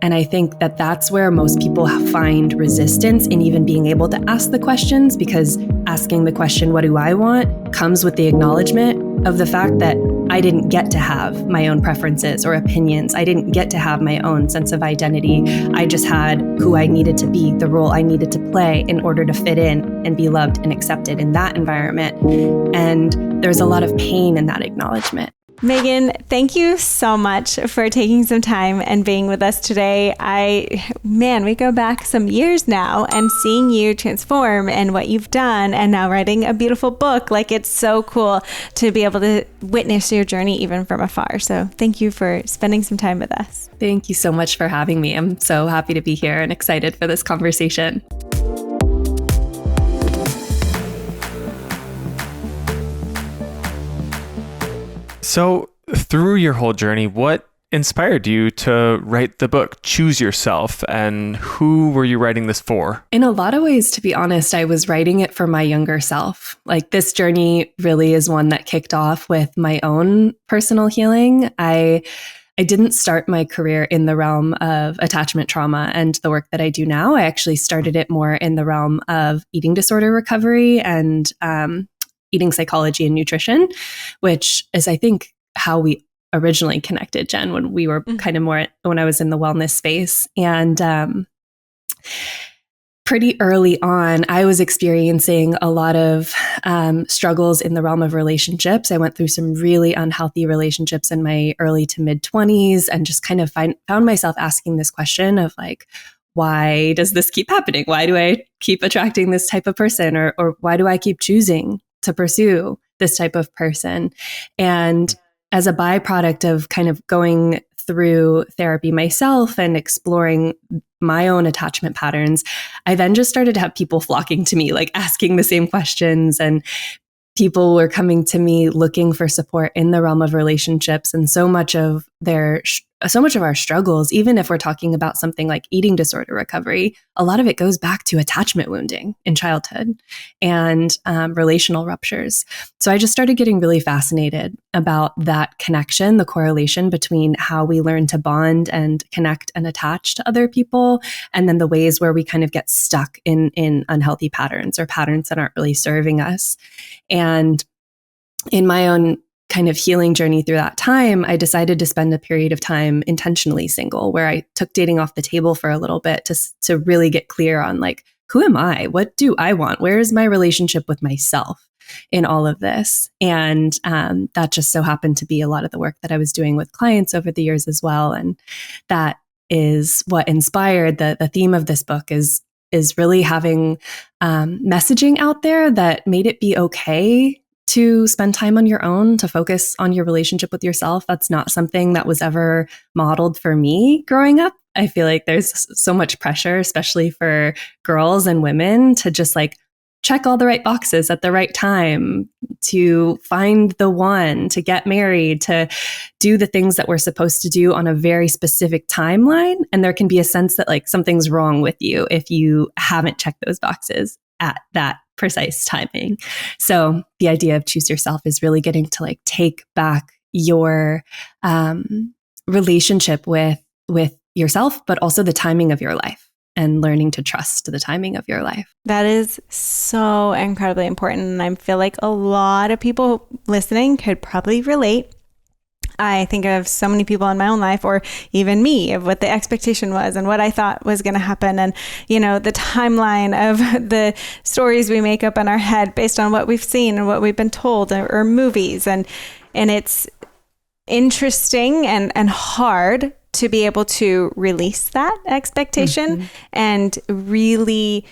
And I think that that's where most people find resistance in even being able to ask the questions, because asking the question, what do I want, comes with the acknowledgement of the fact that I didn't get to have my own preferences or opinions. I didn't get to have my own sense of identity. I just had who I needed to be, the role I needed to play in order to fit in and be loved and accepted in that environment. And there's a lot of pain in that acknowledgement. Megan, thank you so much for taking some time and being with us today. We go back some years now and seeing you transform and what you've done and now writing a beautiful book. Like, it's so cool to be able to witness your journey even from afar. So thank you for spending some time with us. Thank you so much for having me. I'm so happy to be here and excited for this conversation. So through your whole journey, what inspired you to write the book, Choose Yourself, and who were you writing this for? In a lot of ways, to be honest, I was writing it for my younger self. Like, this journey really is one that kicked off with my own personal healing. I didn't start my career in the realm of attachment trauma and the work that I do now. I actually started it more in the realm of eating disorder recovery and eating psychology and nutrition, which is, I think, how we originally connected, Jen, when we were kind of more, when I was in the wellness space. And pretty early on, I was experiencing a lot of struggles in the realm of relationships. I went through some really unhealthy relationships in my early to mid 20s and just kind of found myself asking this question of like, why does this keep happening? Why do I keep attracting this type of person? Or why do I keep choosing to pursue this type of person? And as a byproduct of kind of going through therapy myself and exploring my own attachment patterns, I then just started to have people flocking to me, like asking the same questions, and people were coming to me looking for support in the realm of relationships. And so much of our struggles, even if we're talking about something like eating disorder recovery, a lot of it goes back to attachment wounding in childhood and relational ruptures. So I just started getting really fascinated about that connection, the correlation between how we learn to bond and connect and attach to other people, and then the ways where we kind of get stuck in unhealthy patterns or patterns that aren't really serving us. And in my own kind of healing journey through that time, I decided to spend a period of time intentionally single, where I took dating off the table for a little bit to really get clear on like, who am I? What do I want? Where is my relationship with myself in all of this? And that just so happened to be a lot of the work that I was doing with clients over the years as well. And that is what inspired the theme of this book is really having messaging out there that made it be okay to spend time on your own, to focus on your relationship with yourself. That's not something that was ever modeled for me growing up. I feel like there's so much pressure, especially for girls and women, to just like check all the right boxes at the right time, to find the one, to get married, to do the things that we're supposed to do on a very specific timeline. And there can be a sense that like something's wrong with you if you haven't checked those boxes at that precise timing. So the idea of Choose Yourself is really getting to like take back your relationship with yourself, but also the timing of your life, and learning to trust the timing of your life. That is so incredibly important. And I feel like a lot of people listening could probably relate. I think of so many people in my own life, or even me, of what the expectation was and what I thought was going to happen. And, you know, the timeline of the stories we make up in our head based on what we've seen and what we've been told, or movies. And it's interesting and hard to be able to release that expectation and really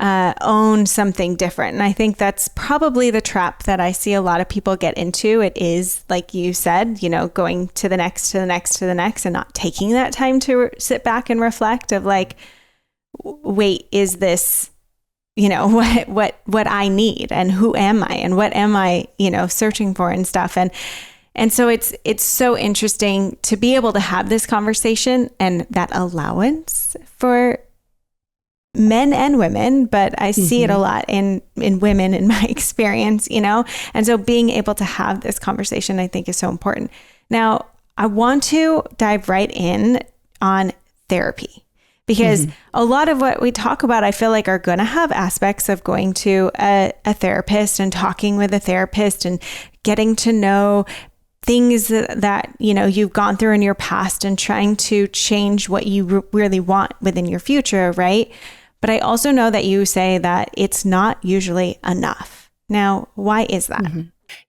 own something different. And I think that's probably the trap that I see a lot of people get into. It is, like you said, you know, going to the next, to the next, to the next, and not taking that time to sit back and reflect of like, wait, is this, you know, what I need, and who am I, and what am I, you know, searching for and stuff. And so it's so interesting to be able to have this conversation and that allowance for men and women, but I see it a lot in women in my experience, you know? And so being able to have this conversation, I think, is so important. Now, I want to dive right in on therapy. Because a lot of what we talk about, I feel like are going to have aspects of going to a therapist and talking with a therapist and getting to know things that you've gone through in your past and trying to change what you really want within your future, right? But I also know that you say that it's not usually enough. Now, why is that?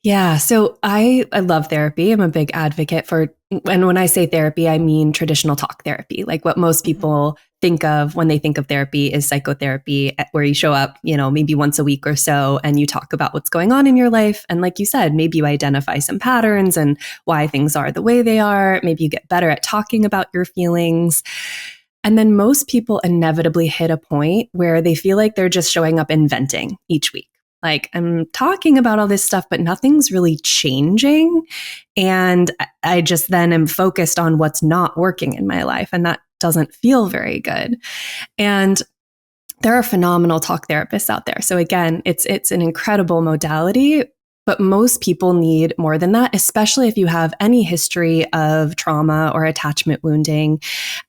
Yeah. So I love therapy. I'm a big advocate for, and when I say therapy, I mean traditional talk therapy. Like what most people think of when they think of therapy is psychotherapy, where you show up, maybe once a week or so, and you talk about what's going on in your life. And like you said, maybe you identify some patterns and why things are the way they are. Maybe you get better at talking about your feelings. And then most people inevitably hit a point where they feel like they're just showing up and venting each week. Like, I'm talking about all this stuff, but nothing's really changing. And I just then am focused on what's not working in my life. And that doesn't feel very good. And there are phenomenal talk therapists out there. So again, it's an incredible modality. But most people need more than that, especially if you have any history of trauma or attachment wounding.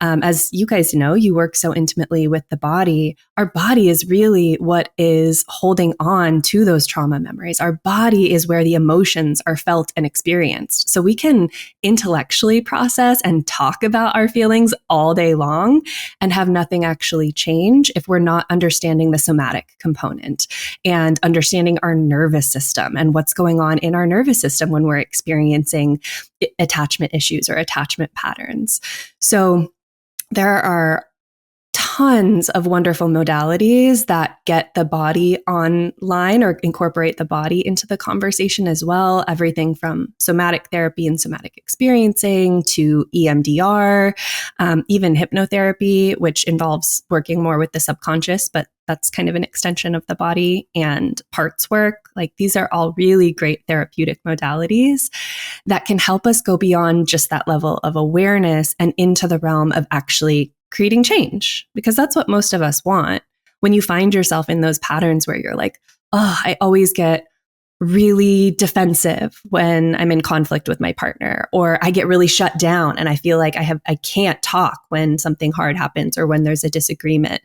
As you guys know, you work so intimately with the body. Our body is really what is holding on to those trauma memories. Our body is where the emotions are felt and experienced. So we can intellectually process and talk about our feelings all day long and have nothing actually change if we're not understanding the somatic component and understanding our nervous system and what's going on in our nervous system when we're experiencing attachment issues or attachment patterns. So there are tons of wonderful modalities that get the body online or incorporate the body into the conversation as well. Everything from somatic therapy and somatic experiencing to EMDR, even hypnotherapy, which involves working more with the subconscious, but that's kind of an extension of the body, and parts work. Like, these are all really great therapeutic modalities that can help us go beyond just that level of awareness and into the realm of actually creating change, because that's what most of us want. When you find yourself in those patterns where you're like, oh, I always get really defensive when I'm in conflict with my partner, or I get really shut down and I feel like I can't talk when something hard happens or when there's a disagreement.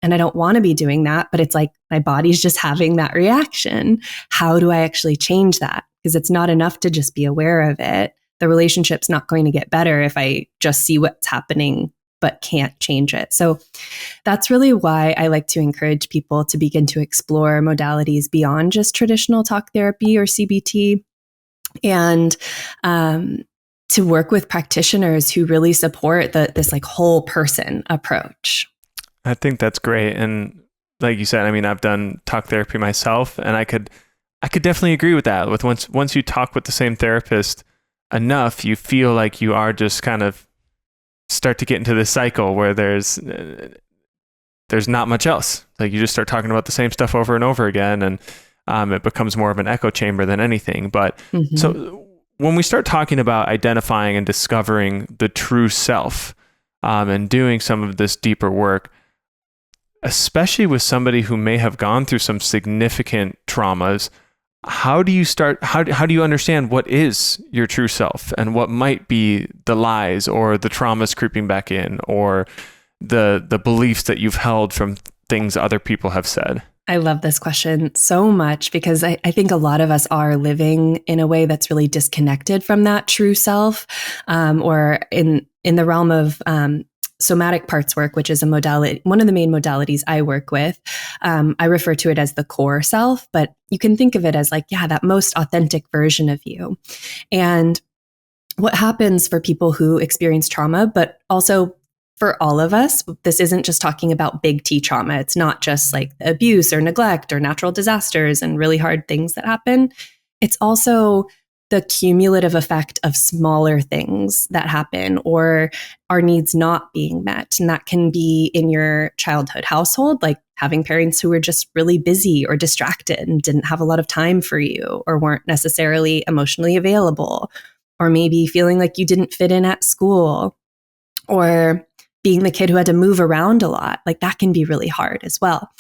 And I don't want to be doing that, but it's like my body's just having that reaction. How do I actually change that? Because it's not enough to just be aware of it. The relationship's not going to get better if I just see what's happening but can't change it. So that's really why I like to encourage people to begin to explore modalities beyond just traditional talk therapy or CBT, and to work with practitioners who really support this like whole person approach. I think that's great. And like you said, I mean, I've done talk therapy myself, and I could definitely agree with that. With once you talk with the same therapist enough, you feel like you are just kind of start to get into this cycle where there's not much else. Like, you just start talking about the same stuff over and over again, and it becomes more of an echo chamber than anything. But so when we start talking about identifying and discovering the true self, and doing some of this deeper work, especially with somebody who may have gone through some significant traumas, how do you start? How do you understand what is your true self and what might be the lies or the traumas creeping back in, or the beliefs that you've held from things other people have said? I love this question so much, because I think a lot of us are living in a way that's really disconnected from that true self, or in the realm of somatic parts work, which is a modality, one of the main modalities I work with. I refer to it as the core self, but you can think of it as like, that most authentic version of you. And what happens for people who experience trauma, but also for all of us, this isn't just talking about big T trauma. It's not just like abuse or neglect or natural disasters and really hard things that happen. It's also the cumulative effect of smaller things that happen, or our needs not being met. And that can be in your childhood household, like having parents who were just really busy or distracted and didn't have a lot of time for you, or weren't necessarily emotionally available, or maybe feeling like you didn't fit in at school, or being the kid who had to move around a lot. Like, that can be really hard as well.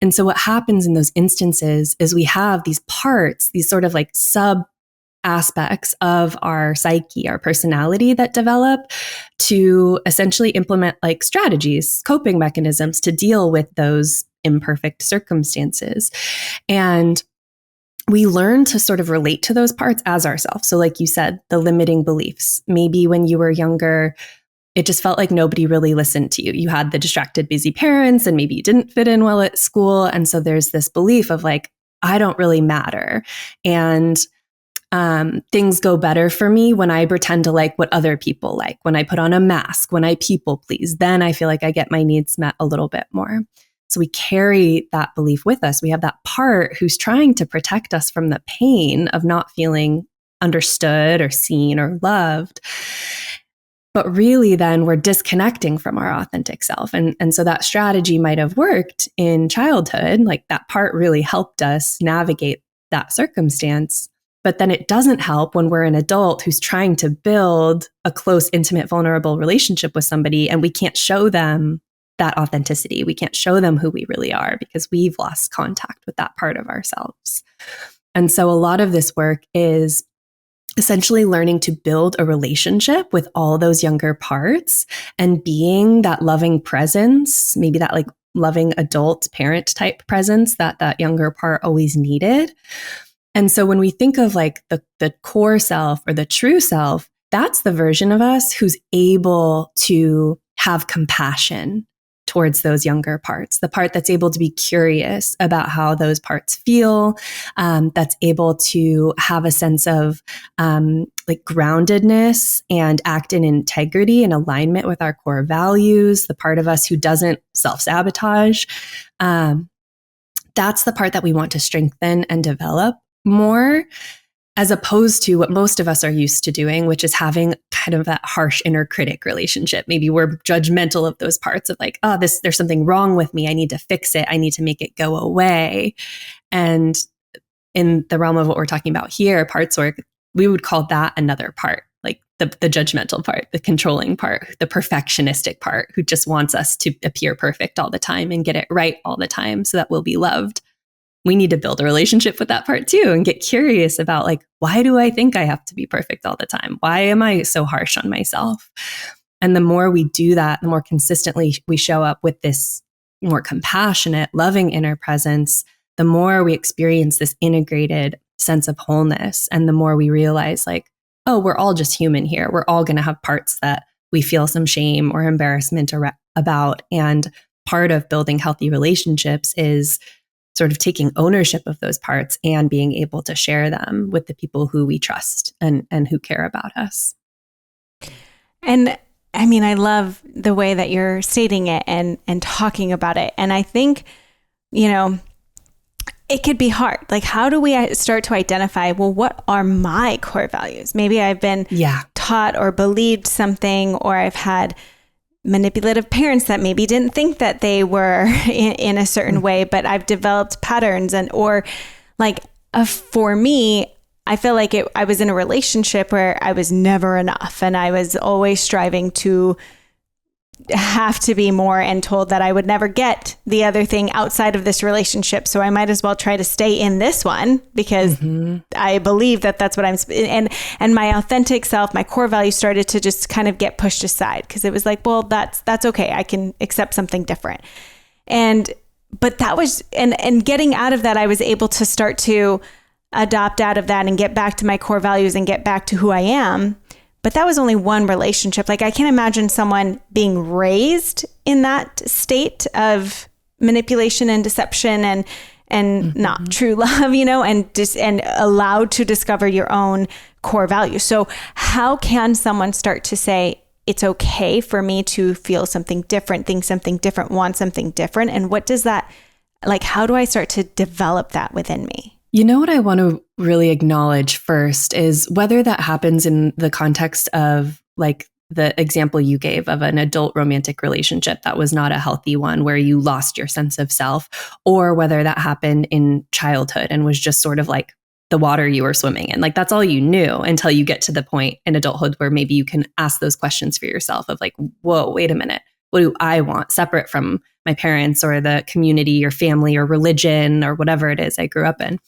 And so what happens in those instances is we have these parts, these sort of like aspects of our psyche, our personality that develop to essentially implement like strategies, coping mechanisms to deal with those imperfect circumstances. And we learn to sort of relate to those parts as ourselves. So like you said, the limiting beliefs, maybe when you were younger, it just felt like nobody really listened to you. You had the distracted, busy parents, and maybe you didn't fit in well at school. And so there's this belief of like, I don't really matter. And things go better for me when I pretend to like what other people like, when I put on a mask, when I people please, then I feel like I get my needs met a little bit more. So we carry that belief with us. We have that part who's trying to protect us from the pain of not feeling understood or seen or loved. But really, then we're disconnecting from our authentic self. And so that strategy might have worked in childhood. Like that part really helped us navigate that circumstance. But then it doesn't help when we're an adult who's trying to build a close, intimate, vulnerable relationship with somebody and we can't show them that authenticity. We can't show them who we really are because we've lost contact with that part of ourselves. And so a lot of this work is essentially learning to build a relationship with all those younger parts and being that loving presence, maybe that like loving adult parent type presence that that younger part always needed. And so when we think of like the core self or the true self, that's the version of us who's able to have compassion towards those younger parts, the part that's able to be curious about how those parts feel, that's able to have a sense of like groundedness and act in integrity and alignment with our core values, the part of us who doesn't self-sabotage. That's the part that we want to strengthen and develop more, as opposed to what most of us are used to doing, which is having kind of that harsh inner critic relationship. Maybe we're judgmental of those parts of like, oh, there's something wrong with me. I need to fix it. I need to make it go away. And in the realm of what we're talking about here, parts work, we would call that another part, like the judgmental part, the controlling part, the perfectionistic part, who just wants us to appear perfect all the time and get it right all the time so that we'll be loved. We need to build a relationship with that part too and get curious about like, why do I think I have to be perfect all the time? Why am I so harsh on myself? And the more we do that, the more consistently we show up with this more compassionate, loving inner presence, the more we experience this integrated sense of wholeness. And the more we realize like, oh, we're all just human here. We're all going to have parts that we feel some shame or embarrassment about. And part of building healthy relationships is sort of taking ownership of those parts and being able to share them with the people who we trust and who care about us. And I mean, I love the way that you're stating it and talking about it. And I think, you know, it could be hard. Like, how do we start to identify, well, what are my core values? Maybe I've been taught or believed something, or I've had manipulative parents that maybe didn't think that they were in a certain way, but I've developed patterns or like for me, I feel like I was in a relationship where I was never enough and I was always striving to have to be more and told that I would never get the other thing outside of this relationship. So I might as well try to stay in this one because I believe that that's what I'm, and my authentic self, my core values started to just kind of get pushed aside because it was like, well, that's okay. I can accept something different. But that was, and getting out of that, I was able to start to adopt out of that and get back to my core values and get back to who I am. But that was only one relationship. Like I can't imagine someone being raised in that state of manipulation and deception and not true love, you know, and allowed to discover your own core values. So how can someone start to say, it's okay for me to feel something different, think something different, want something different? And what does that, like, how do I start to develop that within me? You know what I want to really acknowledge first is whether that happens in the context of like the example you gave of an adult romantic relationship that was not a healthy one where you lost your sense of self, or whether that happened in childhood and was just sort of like the water you were swimming in. Like that's all you knew until you get to the point in adulthood where maybe you can ask those questions for yourself of like, whoa, wait a minute. What do I want separate from my parents or the community or family or religion or whatever it is I grew up in?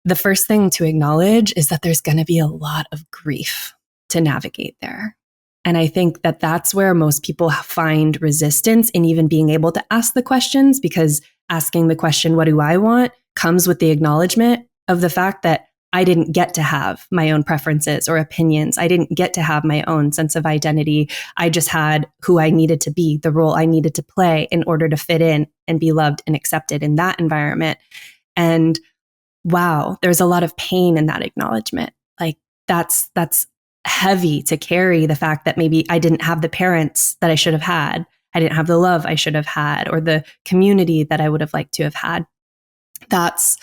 the first thing to acknowledge is that there's going to be a lot of grief to navigate there. And I think that that's where most people find resistance in even being able to ask the questions, because asking the question, what do I want, comes with the acknowledgement of the fact that I didn't get to have my own preferences or opinions. I didn't get to have my own sense of identity. I just had who I needed to be, the role I needed to play in order to fit in and be loved and accepted in that environment. And wow, there's a lot of pain in that acknowledgement. Like that's heavy to carry, the fact that maybe I didn't have the parents that I should have had. I didn't have the love I should have had, or the community that I would have liked to have had. That's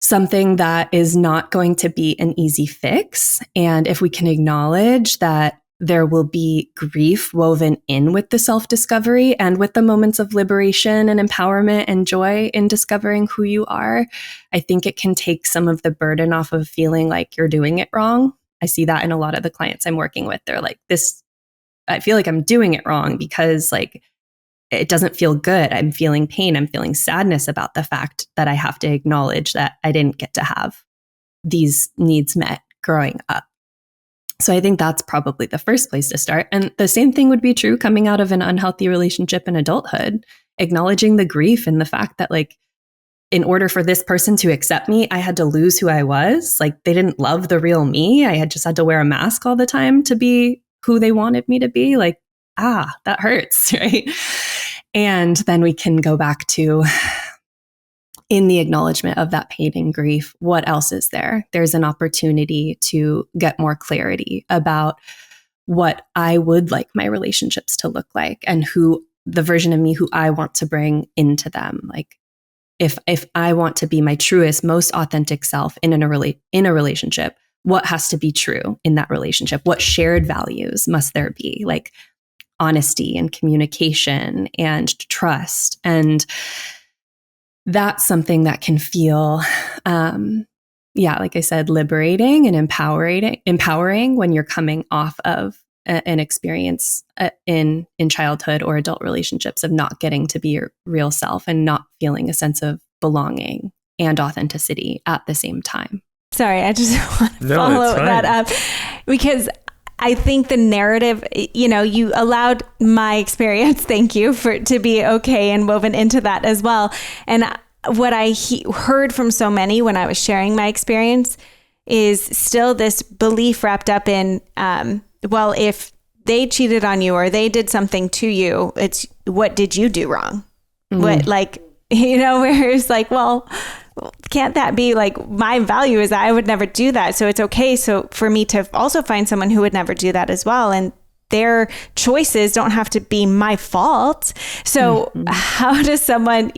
something that is not going to be an easy fix. And if we can acknowledge that there will be grief woven in with the self-discovery and with the moments of liberation and empowerment and joy in discovering who you are, I think it can take some of the burden off of feeling like you're doing it wrong. I see that in a lot of the clients I'm working with. They're like, I feel like I'm doing it wrong because like, it doesn't feel good. I'm feeling pain. I'm feeling sadness about the fact that I have to acknowledge that I didn't get to have these needs met growing up. So I think that's probably the first place to start. And the same thing would be true coming out of an unhealthy relationship in adulthood, acknowledging the grief and the fact that like, in order for this person to accept me, I had to lose who I was. Like they didn't love the real me. I had to wear a mask all the time to be who they wanted me to be. Like, that hurts, right? And then we can go back to, in the acknowledgement of that pain and grief, what else is there? There's an opportunity to get more clarity about what I would like my relationships to look like and who the version of me who I want to bring into them. Like if I want to be my truest, most authentic self in a relationship, what has to be true in that relationship? What shared values must there be? Like honesty and communication and trust. And that's something that can feel, like I said, liberating and empowering when you're coming off of an experience in childhood or adult relationships of not getting to be your real self and not feeling a sense of belonging and authenticity at the same time. Sorry, I just want to follow that up because I think the narrative, you allowed my experience, thank you, to be okay and woven into that as well. And what I heard from so many when I was sharing my experience is still this belief wrapped up in, well, if they cheated on you or they did something to you, it's what did you do wrong? Mm-hmm. Where it's like, well, can't that be like my value is that I would never do that. So it's okay. So for me to also find someone who would never do that as well. And their choices don't have to be my fault. So how does someone,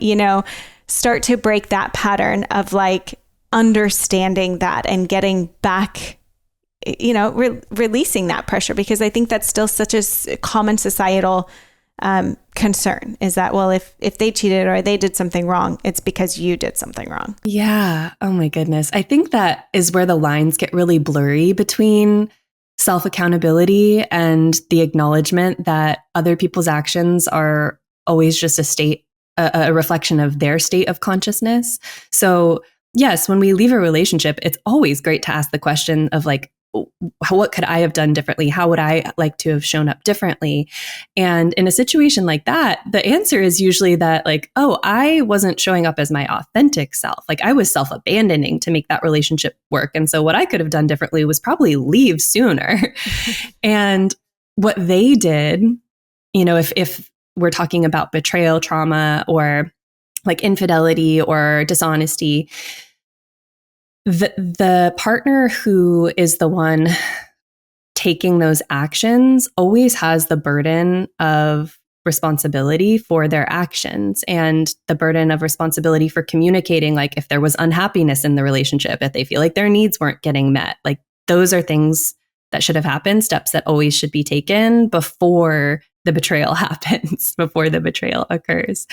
start to break that pattern of like understanding that and getting back, releasing that pressure? Because I think that's still such a common societal concern is that, well, if they cheated or they did something wrong, it's because you did something wrong. Yeah. Oh my goodness. I think that is where the lines get really blurry between self-accountability and the acknowledgement that other people's actions are always just a reflection of their state of consciousness. So yes, when we leave a relationship, it's always great to ask the question of like, what could I have done differently? How would I like to have shown up differently? And in a situation like that, the answer is usually that like, oh, I wasn't showing up as my authentic self. Like I was self-abandoning to make that relationship work. And so what I could have done differently was probably leave sooner. And what they did, if we're talking about betrayal trauma or like infidelity or dishonesty, the partner who is the one taking those actions always has the burden of responsibility for their actions and the burden of responsibility for communicating, like if there was unhappiness in the relationship, if they feel like their needs weren't getting met, like those are things that should have happened, steps that always should be taken before the betrayal happens, before the betrayal occurs.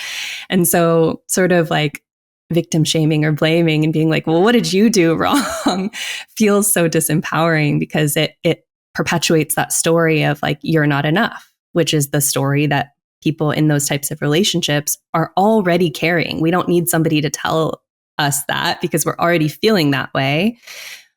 And so sort of like victim shaming or blaming and being like, well, what did you do wrong feels so disempowering because it perpetuates that story of like, you're not enough, which is the story that people in those types of relationships are already carrying. We don't need somebody to tell us that because we're already feeling that way.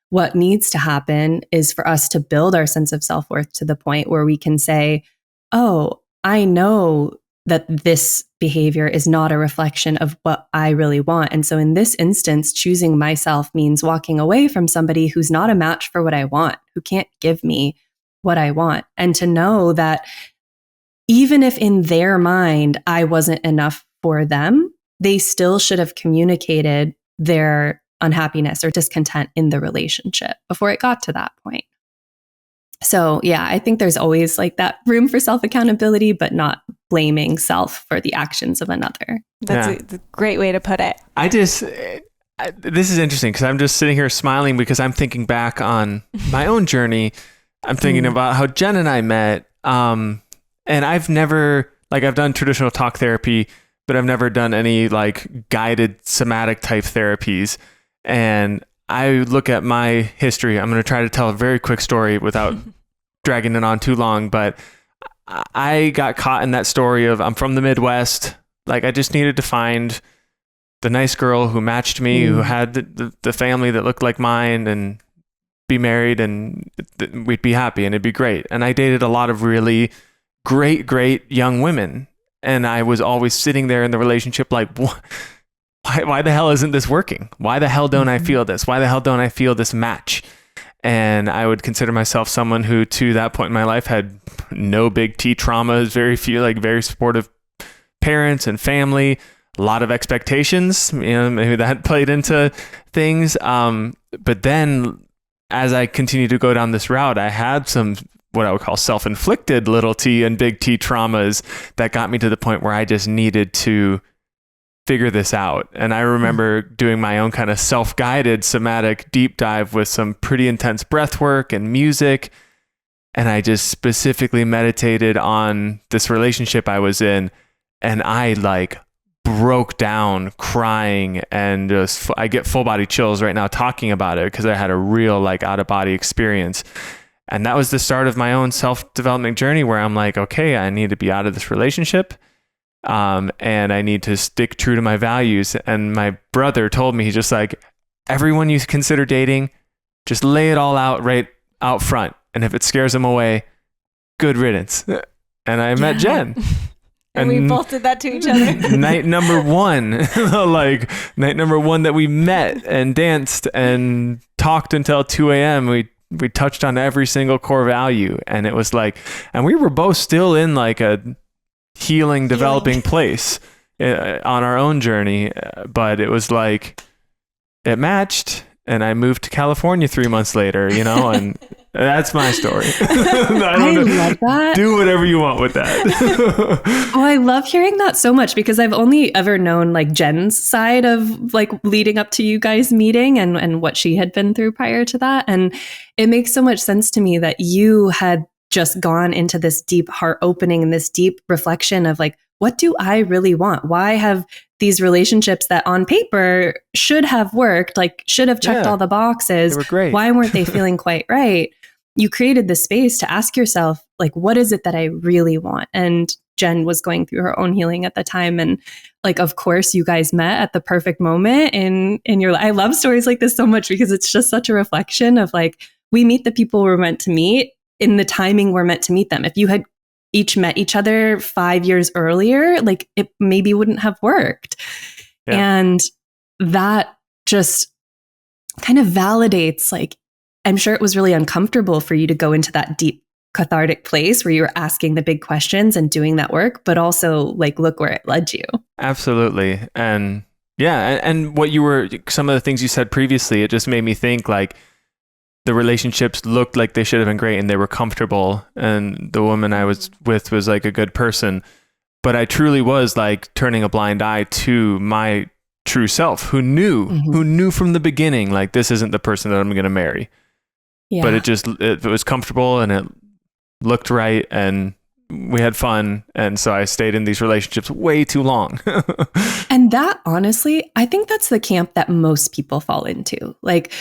What needs to happen is for us to build our sense of self-worth to the point where we can say, oh, I know that this behavior is not a reflection of what I really want. And so in this instance, choosing myself means walking away from somebody who's not a match for what I want, who can't give me what I want. And to know that even if in their mind I wasn't enough for them, they still should have communicated their unhappiness or discontent in the relationship before it got to that point. So yeah, I think there's always like that room for self-accountability, but not blaming self for the actions of another. That's a great way to put it. This is interesting because I'm just sitting here smiling because I'm thinking back on my own journey. I'm thinking about how Jen and I met. And I've never, like, I've done traditional talk therapy, but I've never done any like guided somatic type therapies. And I look at my history. I'm going to try to tell a very quick story without dragging it on too long. But I got caught in that story of I'm from the Midwest. Like, I just needed to find the nice girl who matched me, who had the family that looked like mine, and be married, and we'd be happy and it'd be great. And I dated a lot of really great young women. And I was always sitting there in the relationship like, why the hell isn't this working? Why the hell don't I feel this? Why the hell don't I feel this match? And I would consider myself someone who, to that point in my life, had no big T traumas, very few, like very supportive parents and family, a lot of expectations. You know, maybe that played into things. But then as I continued to go down this route, I had some what I would call self-inflicted little T and big T traumas that got me to the point where I just needed to figure this out. And I remember doing my own kind of self-guided somatic deep dive with some pretty intense breath work and music. And I just specifically meditated on this relationship I was in. And I like broke down crying, and just, I get full body chills right now talking about it because I had a real like out of body experience. And that was the start of my own self-development journey where I'm like, okay, I need to be out of this relationship. And I need to stick true to my values. And my brother told me, he's just like, everyone you consider dating, just lay it all out right out front. And if it scares them away, good riddance. And I met Jen. And we both did that to each other. Night number one that we met and danced and talked until 2 a.m. We touched on every single core value. And it was like, and we were both still in like a healing, developing place on our own journey. But it was like, it matched, and I moved to California 3 months later, you know, and that's my story. I love that. Do whatever you want with that. Oh, I love hearing that so much because I've only ever known like Jen's side of like leading up to you guys meeting and what she had been through prior to that. And it makes so much sense to me that you had just gone into this deep heart opening and this deep reflection of like, what do I really want? Why have these relationships that on paper should have worked, like should have checked all the boxes, they were great. Why weren't they feeling quite right? You created the space to ask yourself, like, what is it that I really want? And Jen was going through her own healing at the time. And like, of course, you guys met at the perfect moment in your life. I love stories like this so much because it's just such a reflection of like, we meet the people we're meant to meet in the timing we're meant to meet them. If you had each met each other 5 years earlier, like it maybe wouldn't have worked. Yeah. And that just kind of validates, like, I'm sure it was really uncomfortable for you to go into that deep cathartic place where you were asking the big questions and doing that work, but also like, look where it led you. Absolutely. And yeah. And what some of the things you said previously, it just made me think like, the relationships looked like they should have been great and they were comfortable, and the woman I was with was like a good person, but I truly was like turning a blind eye to my true self who knew from the beginning, like this isn't the person that I'm going to marry. Yeah. But it was comfortable and it looked right and we had fun. And so I stayed in these relationships way too long. And that honestly, I think that's the camp that most people fall into. Like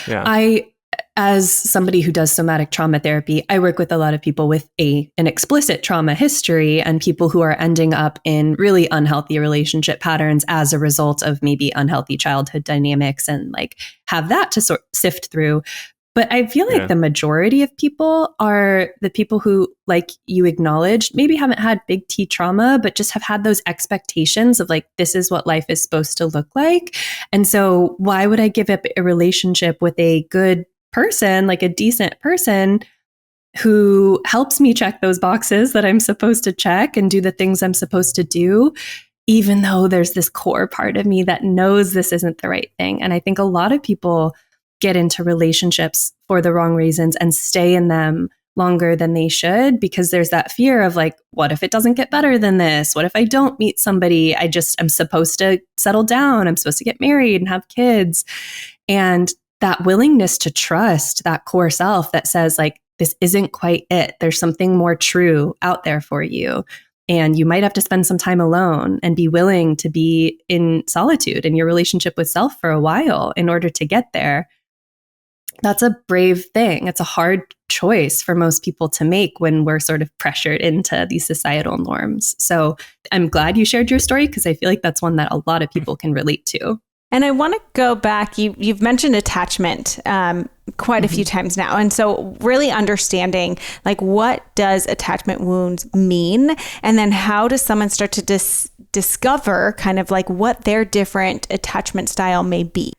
as somebody who does somatic trauma therapy, I work with a lot of people with an explicit trauma history and people who are ending up in really unhealthy relationship patterns as a result of maybe unhealthy childhood dynamics and like have that to sift through. But I feel like the majority of people are the people who, like you acknowledged, maybe haven't had big T trauma, but just have had those expectations of like, this is what life is supposed to look like. And so why would I give up a relationship with a good person, like a decent person who helps me check those boxes that I'm supposed to check and do the things I'm supposed to do, even though there's this core part of me that knows this isn't the right thing. And I think a lot of people get into relationships for the wrong reasons and stay in them longer than they should because there's that fear of like, what if it doesn't get better than this? What if I don't meet somebody? I'm supposed to settle down. I'm supposed to get married and have kids. And that willingness to trust that core self that says like, this isn't quite it. There's something more true out there for you. And you might have to spend some time alone and be willing to be in solitude in your relationship with self for a while in order to get there. That's a brave thing. It's a hard choice for most people to make when we're sort of pressured into these societal norms. So I'm glad you shared your story because I feel like that's one that a lot of people can relate to. And I want to go back. You've mentioned attachment quite a few times now. And so really understanding like what does attachment wounds mean? And then how does someone start to discover kind of like what their different attachment style may be?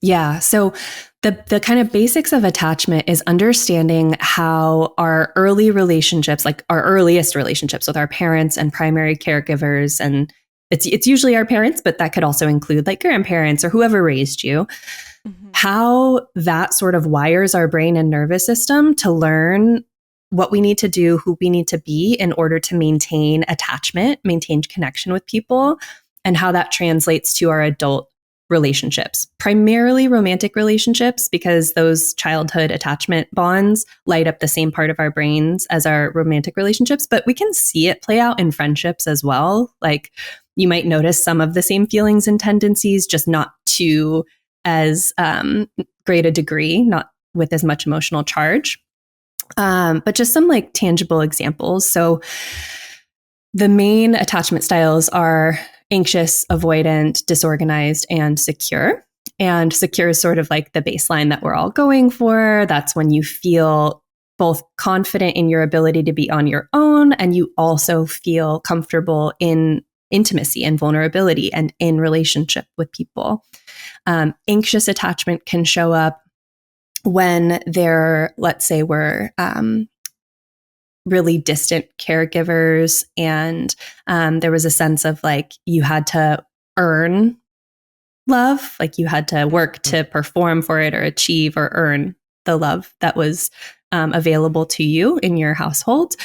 Yeah. So the kind of basics of attachment is understanding how our early relationships, like our earliest relationships with our parents and primary caregivers, and it's usually our parents, but that could also include like grandparents or whoever raised you, how that sort of wires our brain and nervous system to learn what we need to do, who we need to be in order to maintain attachment, maintain connection with people, and how that translates to our adult relationships, primarily romantic relationships, because those childhood attachment bonds light up the same part of our brains as our romantic relationships. But we can see it play out in friendships as well. Like you might notice some of the same feelings and tendencies, just not to as great a degree, not with as much emotional charge. But just some like tangible examples. So the main attachment styles are anxious, avoidant, disorganized, and secure. And secure is sort of like the baseline that we're all going for. That's when you feel both confident in your ability to be on your own, and you also feel comfortable in intimacy and vulnerability and in relationship with people. Anxious attachment can show up when let's say we're really distant caregivers and there was a sense of like you had to earn love, like you had to work to perform for it or achieve or earn the love that was available to you in your household.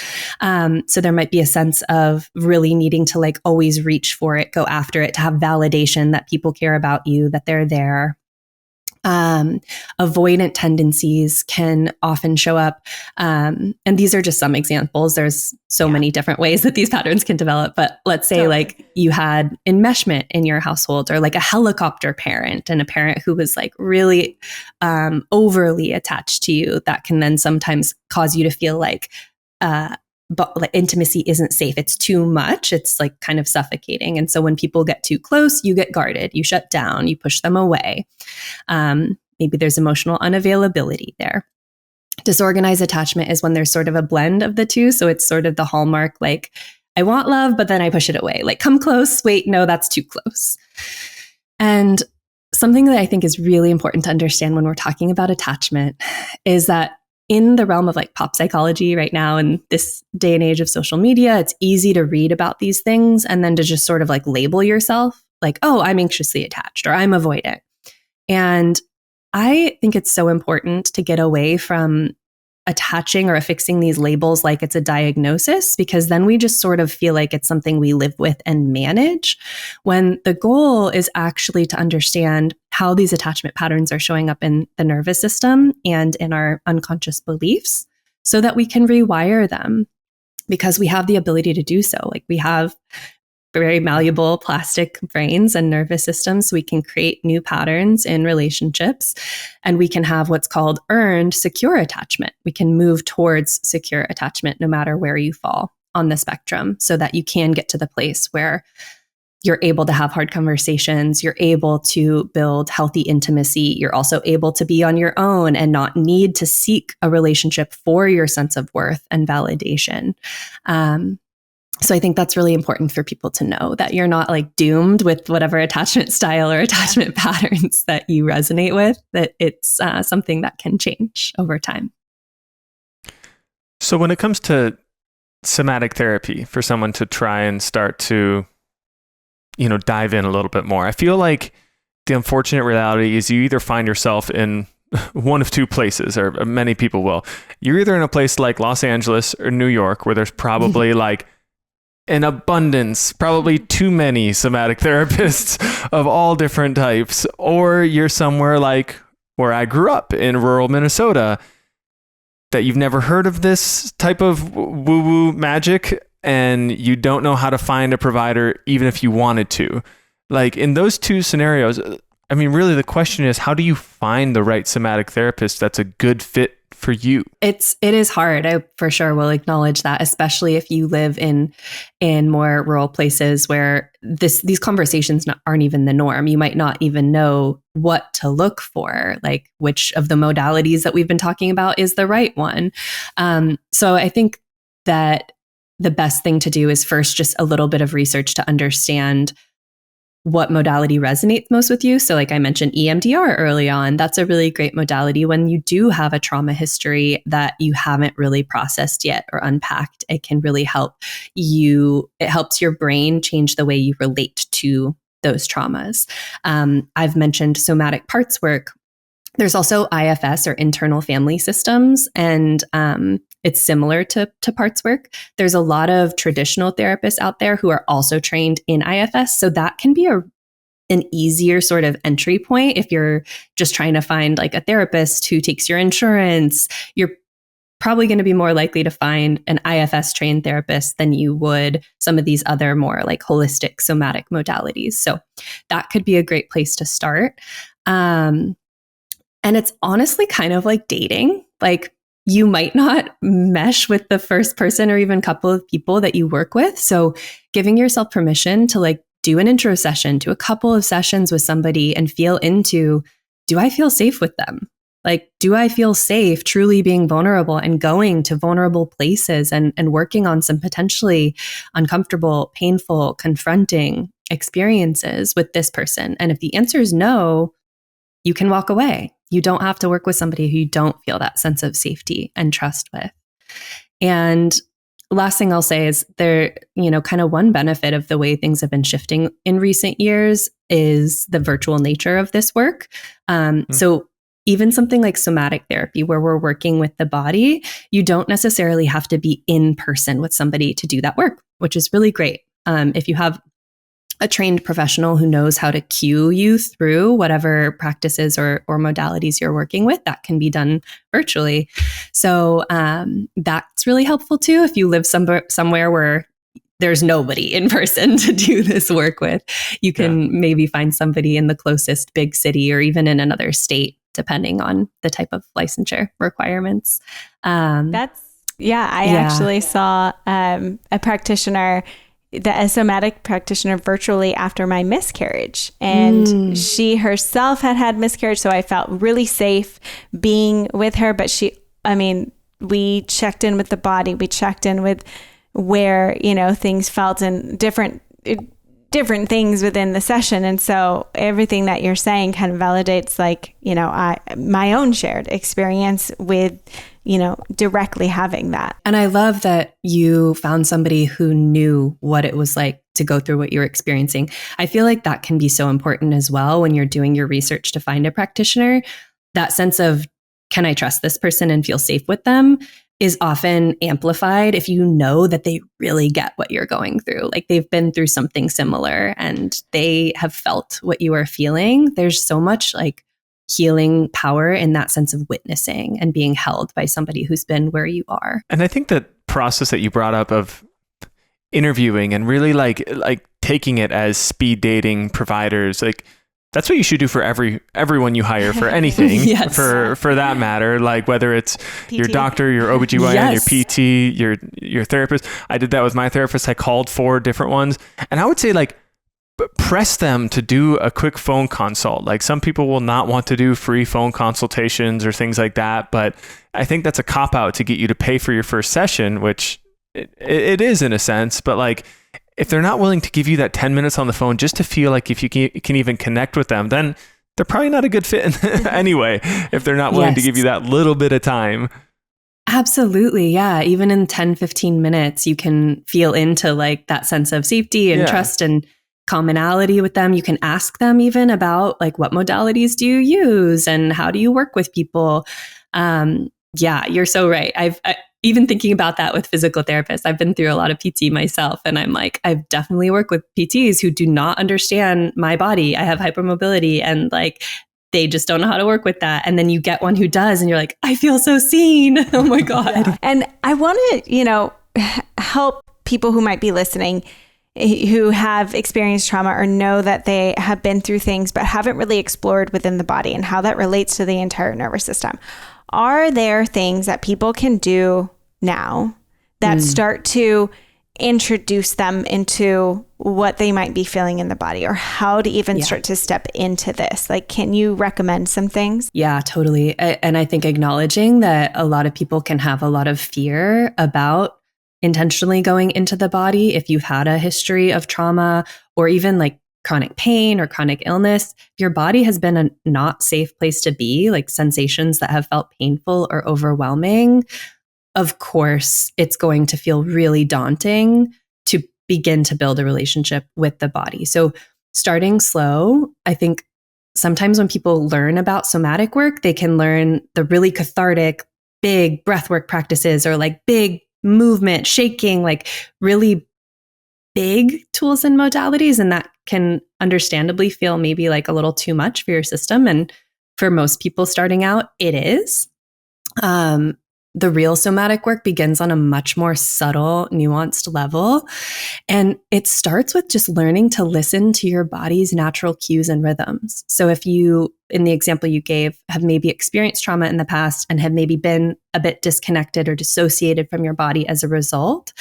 So there might be a sense of really needing to like always reach for it, go after it, to have validation that people care about you, that they're there. Avoidant tendencies can often show up. And these are just some examples. There's so many different ways that these patterns can develop. But let's say like you had enmeshment in your household, or like a helicopter parent and a parent who was like really overly attached to you. That can then sometimes cause you to feel like but like intimacy isn't safe. It's too much. It's like kind of suffocating. And so when people get too close, you get guarded, you shut down, you push them away. Maybe there's emotional unavailability there. Disorganized attachment is when there's sort of a blend of the two. So it's sort of the hallmark, like I want love, but then I push it away. Like come close. Wait, no, that's too close. And something that I think is really important to understand when we're talking about attachment is that in the realm of like pop psychology right now, in this day and age of social media, it's easy to read about these things and then to just sort of like label yourself like, oh, I'm anxiously attached or I'm avoidant. And I think it's so important to get away from attaching or affixing these labels like it's a diagnosis, because then we just sort of feel like it's something we live with and manage, when the goal is actually to understand how these attachment patterns are showing up in the nervous system and in our unconscious beliefs so that we can rewire them, because we have the ability to do so. Like we have very malleable plastic brains and nervous systems. So we can create new patterns in relationships, and we can have what's called earned secure attachment. We can move towards secure attachment no matter where you fall on the spectrum, so that you can get to the place where you're able to have hard conversations, you're able to build healthy intimacy, you're also able to be on your own and not need to seek a relationship for your sense of worth and validation. So I think that's really important for people to know, that you're not like doomed with whatever attachment style or attachment patterns that you resonate with, that it's something that can change over time. So when it comes to somatic therapy, for someone to try and start to, dive in a little bit more, I feel like the unfortunate reality is you either find yourself in one of two places, or many people will. You're either in a place like Los Angeles or New York, where there's probably like an abundance, probably too many somatic therapists of all different types, or you're somewhere like where I grew up in rural Minnesota, that you've never heard of this type of woo-woo magic, and you don't know how to find a provider even if you wanted to. Like in those two scenarios, I mean, really the question is, how do you find the right somatic therapist that's a good fit for you? It is hard. I for sure will acknowledge that, especially if you live in more rural places where these conversations aren't even the norm. You might not even know what to look for, like which of the modalities that we've been talking about is the right one. So I think that the best thing to do is first just a little bit of research to understand what modality resonates most with you. So like I mentioned EMDR early on, that's a really great modality when you do have a trauma history that you haven't really processed yet or unpacked. It can really help you. It helps your brain change the way you relate to those traumas. I've mentioned somatic parts work. There's also IFS, or internal family systems, and it's similar to parts work. There's a lot of traditional therapists out there who are also trained in IFS, so that can be an easier sort of entry point if you're just trying to find like a therapist who takes your insurance. You're probably going to be more likely to find an IFS trained therapist than you would some of these other more like holistic somatic modalities. So that could be a great place to start. And it's honestly kind of like dating. Like you might not mesh with the first person or even couple of people that you work with. So giving yourself permission to like do an intro session, do a couple of sessions with somebody and feel into, do I feel safe with them? Like, do I feel safe truly being vulnerable and going to vulnerable places and working on some potentially uncomfortable, painful, confronting experiences with this person? And if the answer is no, you can walk away. You don't have to work with somebody who you don't feel that sense of safety and trust with. And last thing I'll say is there, kind of one benefit of the way things have been shifting in recent years is the virtual nature of this work. So even something like somatic therapy, where we're working with the body, you don't necessarily have to be in person with somebody to do that work, which is really great. If you have a trained professional who knows how to cue you through whatever practices or modalities you're working with, that can be done virtually. So that's really helpful too. If you live somewhere where there's nobody in person to do this work with, you can maybe find somebody in the closest big city or even in another state, depending on the type of licensure requirements. I actually saw a practitioner, a somatic practitioner, virtually after my miscarriage. And she herself had miscarriage. So I felt really safe being with her. But we checked in with the body. We checked in with where, things felt and different things within the session. And so everything that you're saying kind of validates my own shared experience with, directly having that. And I love that you found somebody who knew what it was like to go through what you were experiencing. I feel like that can be so important as well when you're doing your research to find a practitioner. That sense of, can I trust this person and feel safe with them, is often amplified if you know that they really get what you're going through. Like they've been through something similar and they have felt what you are feeling. There's so much like healing power in that sense of witnessing and being held by somebody who's been where you are. And I think that process that you brought up of interviewing and really like taking it as speed dating providers. Like, that's what you should do for everyone you hire for anything. Yes. For that matter, like whether it's PT. your doctor, your OBGYN, Yes. your PT, your therapist. I did that with my therapist. I called 4 different ones, and I would say, like, press them to do a quick phone consult. Like, some people will not want to do free phone consultations or things like that, but I think that's a cop out to get you to pay for your first session, which it is in a sense, but like, if they're not willing to give you that 10 minutes on the phone just to feel like if you can even connect with them, then they're probably not a good fit anyway, if they're not willing to give you that little bit of time. Absolutely. Yeah. Even in 10, 15 minutes, you can feel into like that sense of safety and trust and commonality with them. You can ask them even about like, what modalities do you use and how do you work with people? Yeah, you're so right. I've even thinking about that with physical therapists. I've been through a lot of PT myself, and I'm like, I've definitely worked with PTs who do not understand my body. I have hypermobility, and like, they just don't know how to work with that. And then you get one who does, and you're like, I feel so seen. Oh my God. Yeah. And I want to, help people who might be listening who have experienced trauma or know that they have been through things but haven't really explored within the body and how that relates to the entire nervous system. Are there things that people can do now that start to introduce them into what they might be feeling in the body, or how to even start to step into this? Like, can you recommend some things? Yeah, totally. And I think acknowledging that a lot of people can have a lot of fear about intentionally going into the body if you've had a history of trauma or even like chronic pain or chronic illness, your body has been a not safe place to be, like sensations that have felt painful or overwhelming. Of course, it's going to feel really daunting to begin to build a relationship with the body. So starting slow, I think sometimes when people learn about somatic work, they can learn the really cathartic, big breathwork practices or like big movement, shaking, like really big tools and modalities. And that can understandably feel maybe like a little too much for your system. And for most people starting out, it is. The real somatic work begins on a much more subtle, nuanced level. And it starts with just learning to listen to your body's natural cues and rhythms. So if you, in the example you gave, have maybe experienced trauma in the past and have maybe been a bit disconnected or dissociated from your body as a result,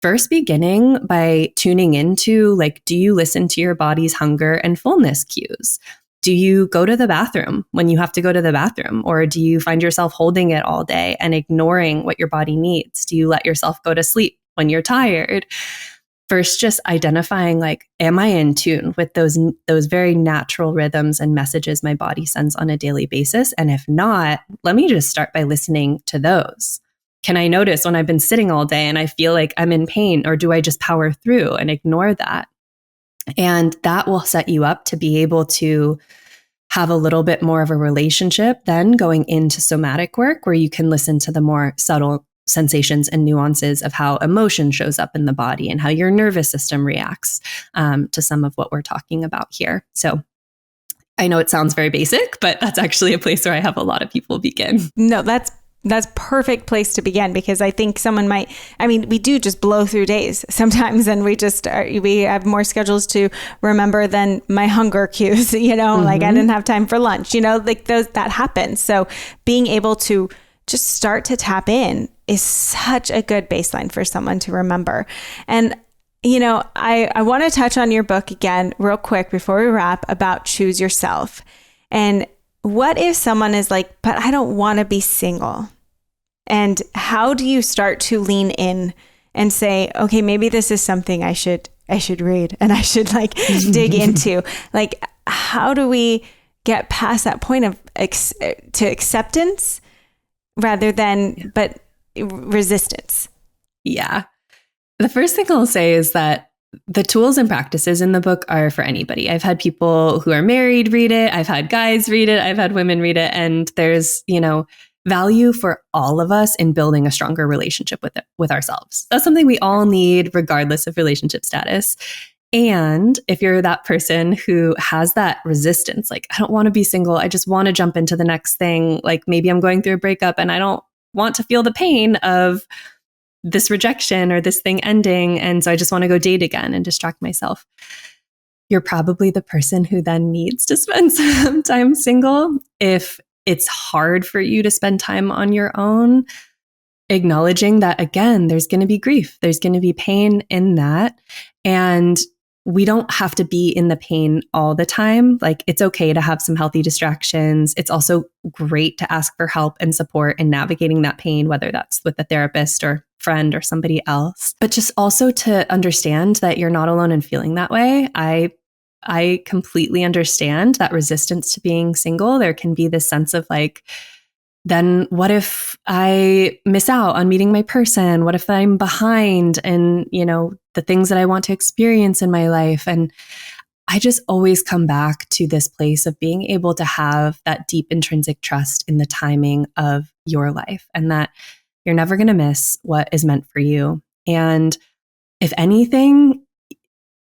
first beginning by tuning into, like, do you listen to your body's hunger and fullness cues? Do you go to the bathroom when you have to go to the bathroom? Or do you find yourself holding it all day and ignoring what your body needs? Do you let yourself go to sleep when you're tired? First, just identifying, like, am I in tune with those very natural rhythms and messages my body sends on a daily basis? And if not, let me just start by listening to those. Can I notice when I've been sitting all day and I feel like I'm in pain, or do I just power through and ignore that? And that will set you up to be able to have a little bit more of a relationship then going into somatic work, where you can listen to the more subtle sensations and nuances of how emotion shows up in the body and how your nervous system reacts to some of what we're talking about here. So I know it sounds very basic, but that's actually a place where I have a lot of people begin. No, that's perfect place to begin, because I think someone might, we do just blow through days sometimes, and we have more schedules to remember than my hunger cues, like I didn't have time for lunch, like that happens. So being able to just start to tap in is such a good baseline for someone to remember. And I want to touch on your book again real quick before we wrap, about choose yourself. And what if someone is like, but I don't want to be single? And how do you start to lean in and say, okay, maybe this is something I should read and I should dig into? Like, how do we get past that point of to acceptance rather than, but resistance? Yeah. The first thing I'll say is that the tools and practices in the book are for anybody. I've had people who are married read it. I've had guys read it. I've had women read it. And there's, value for all of us in building a stronger relationship with ourselves. That's something we all need regardless of relationship status. And if you're that person who has that resistance, like, I don't want to be single, I just want to jump into the next thing. Like, maybe I'm going through a breakup and I don't want to feel the pain of this rejection or this thing ending. And so I just want to go date again and distract myself. You're probably the person who then needs to spend some time single. If it's hard for you to spend time on your own, acknowledging that, again, there's going to be grief, there's going to be pain in that. And we don't have to be in the pain all the time. Like, it's okay to have some healthy distractions. It's also great to ask for help and support in navigating that pain, whether that's with a therapist or friend or somebody else. But just also to understand that you're not alone in feeling that way. I completely understand that resistance to being single. There can be this sense of like, then what if I miss out on meeting my person? What if I'm behind in, the things that I want to experience in my life? And I just always come back to this place of being able to have that deep intrinsic trust in the timing of your life, and that you're never going to miss what is meant for you. And if anything,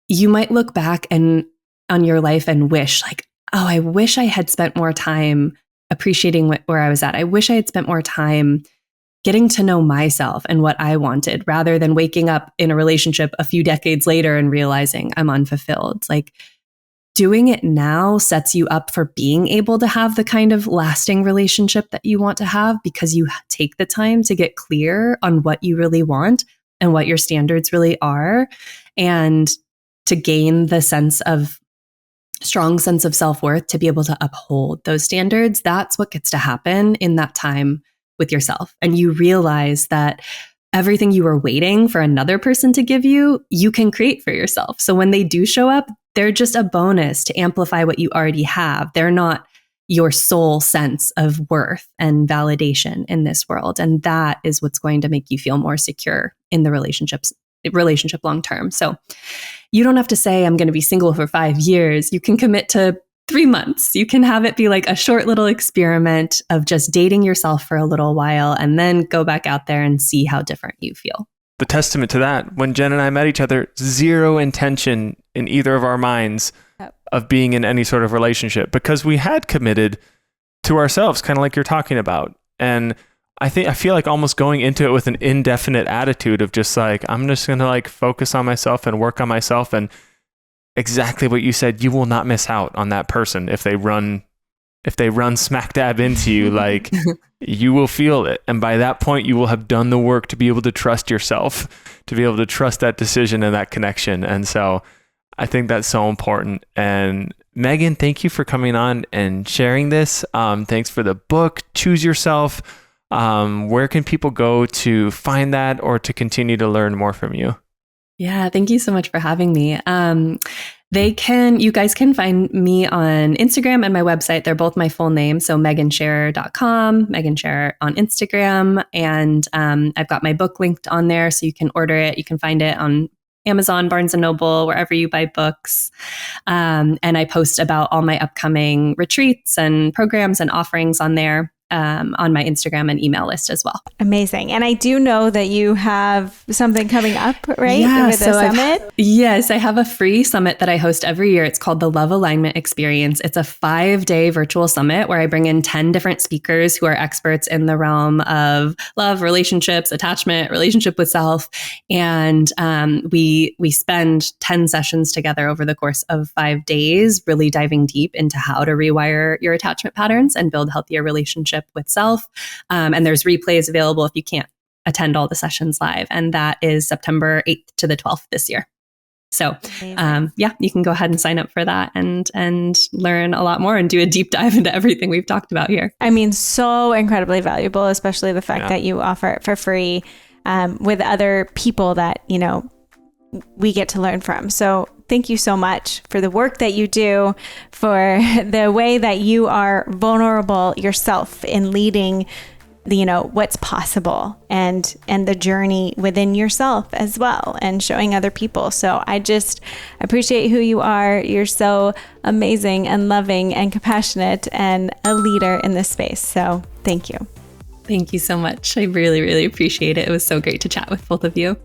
you might look back on your life and wish like, oh, I wish I had spent more time appreciating where I was at. I wish I had spent more time getting to know myself and what I wanted, rather than waking up in a relationship a few decades later and realizing I'm unfulfilled. Like, doing it now sets you up for being able to have the kind of lasting relationship that you want to have, because you take the time to get clear on what you really want and what your standards really are, and to gain the strong sense of self-worth to be able to uphold those standards. That's what gets to happen in that time with yourself. And you realize that everything you were waiting for another person to give you, you can create for yourself. So when they do show up, they're just a bonus to amplify what you already have. They're not your sole sense of worth and validation in this world. And that is what's going to make you feel more secure in the relationship long term. So you don't have to say, I'm going to be single for 5 years. You can commit to 3 months. You can have it be like a short little experiment of just dating yourself for a little while, and then go back out there and see how different you feel. The testament to that, when Jen and I met each other, zero intention in either of our minds of being in any sort of relationship, because we had committed to ourselves, kind of like you're talking about. And I feel like almost going into it with an indefinite attitude of just like, I'm just going to like focus on myself and work on myself. And exactly what you said, you will not miss out on that person. If they run smack dab into you, like you will feel it. And by that point, you will have done the work to be able to trust yourself, to be able to trust that decision and that connection. And so I think that's so important. And Megan, thank you for coming on and sharing this. Thanks for the book, Choose Yourself. Where can people go to find that or to continue to learn more from you? Yeah, thank you so much for having me. You guys can find me on Instagram and my website. They're both my full name. So megansherer.com, Megan Sherer on Instagram. And I've got my book linked on there, so you can order it. You can find it on Amazon, Barnes & Noble, wherever you buy books. And I post about all my upcoming retreats and programs and offerings on there. On my Instagram and email list as well. Amazing. And I do know that you have something coming up, right? Yeah, With a summit? Yes, I have a free summit that I host every year. It's called the Love Alignment Experience. It's a 5-day virtual summit where I bring in 10 different speakers who are experts in the realm of love, relationships, attachment, relationship with self. And we spend 10 sessions together over the course of 5 days, really diving deep into how to rewire your attachment patterns and build healthier relationships with self. And there's replays available if you can't attend all the sessions live. And that is September 8th to the 12th this year. So you can go ahead and sign up for that and learn a lot more and do a deep dive into everything we've talked about here. I mean, so incredibly valuable, especially the fact that you offer it for free with other people that, we get to learn from. So thank you so much for the work that you do, for the way that you are vulnerable yourself in leading what's possible and the journey within yourself as well, and showing other people. So I just appreciate who you are. You're so amazing and loving and compassionate and a leader in this space. So thank you. Thank you so much. I really, really appreciate it. It was so great to chat with both of you.